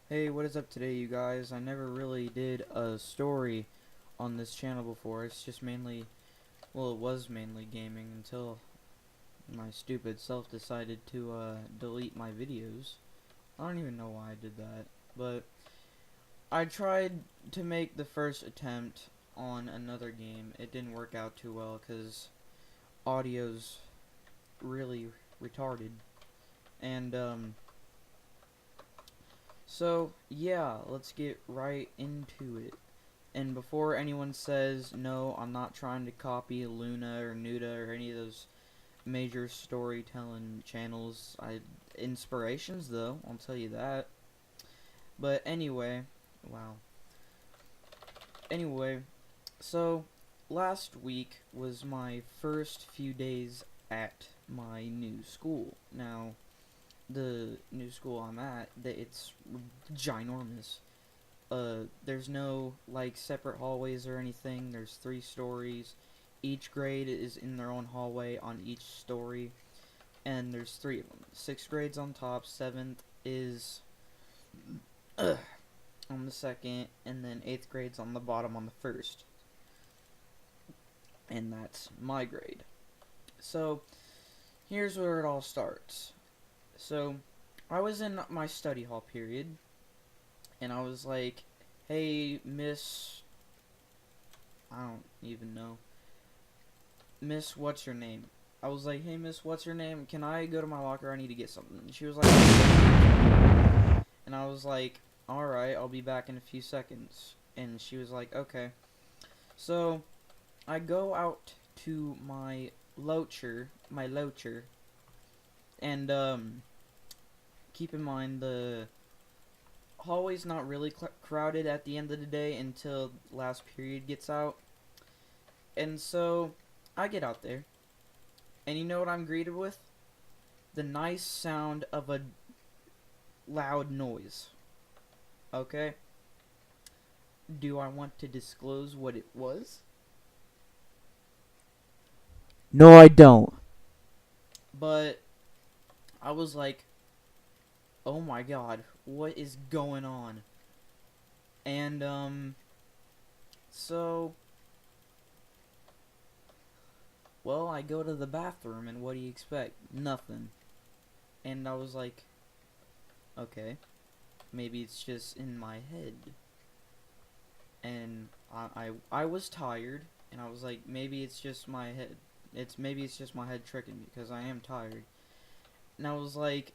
Hey, what is up today, you guys? I never really did a story on this channel before. It's just mainly, well, it was mainly gaming until my stupid self decided to delete my videos. I don't even know why I did that, but I tried to make the first attempt on another game. It didn't work out too well because audio's really retarded. And so yeah, let's get right into it. And before anyone says, no, I'm not trying to copy Luna or Nuda or any of those major storytelling channels. Inspirations, though, I'll tell you that. But anyway, wow. Anyway, so last week was my first few days at my new school. Now, the new school I'm at, it's ginormous. There's no like separate hallways or anything. There's 3 stories. Each grade is in their own hallway on each story, and there's 3 of them. 6th grade's on top, 7th is on the second, and then 8th grade's on the bottom on the first. And that's my grade. So here's where it all starts. So I was in my study hall period, and I was like, hey, Miss, I don't even know. Miss, what's your name? I was like, hey, Miss, what's your name? Can I go to my locker? I need to get something. And she was like, and I was like, alright, I'll be back in a few seconds. And she was like, okay. So, I go out to my locher, and, keep in mind, the hallway's not really crowded at the end of the day until last period gets out. And so, I get out there, and you know what I'm greeted with? The nice sound of a loud noise. Okay? Do I want to disclose what it was? No, I don't. But I was like, oh my god, what is going on? And, so, well, I go to the bathroom, and what do you expect? Nothing. And I was like, okay, maybe it's just in my head. And I was tired, and I was like, maybe it's just my head. Maybe it's just my head tricking me, because I am tired. And I was like,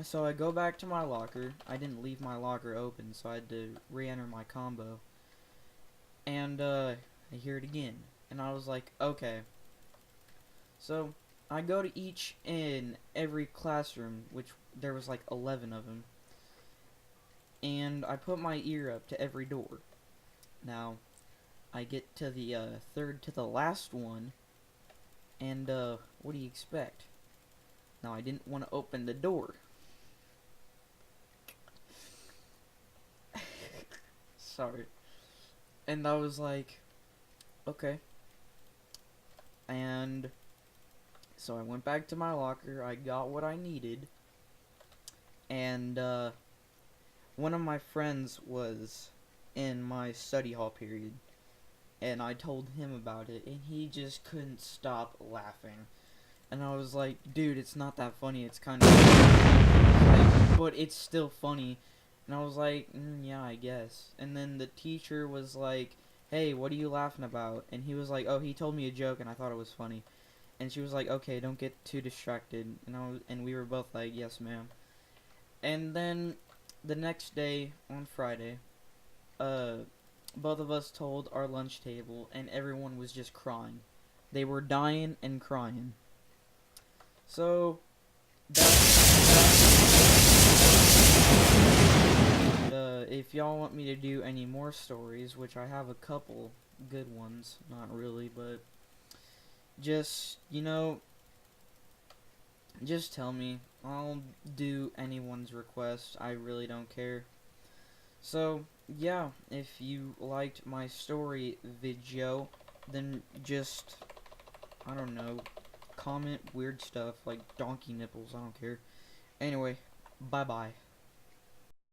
so I go back to my locker. I didn't leave my locker open, so I had to re-enter my combo. And, I hear it again. And I was like, okay. So, I go to each and every classroom, which there was like 11 of them. And I put my ear up to every door. Now, I get to the, third to the last one. And, what do you expect? Now, I didn't want to open the door. Sorry. And I was like, okay. And so I went back to my locker. I got what I needed. And one of my friends was in my study hall period. And I told him about it. And he just couldn't stop laughing. And I was like, dude, it's not that funny. It's kind of like, but it's still funny. And I was like, yeah, I guess. And then the teacher was like, hey, what are you laughing about? And he was like, oh, he told me a joke and I thought it was funny. And she was like, okay, don't get too distracted. And we were both like, yes, ma'am. And then the next day on Friday, both of us told our lunch table and everyone was just crying. They were dying and crying. So, if y'all want me to do any more stories, which I have a couple good ones, not really, but just, just tell me. I'll do anyone's request. I really don't care. So, yeah, if you liked my story video, then just, I don't know, comment weird stuff like donkey nipples, I don't care. Anyway, bye-bye.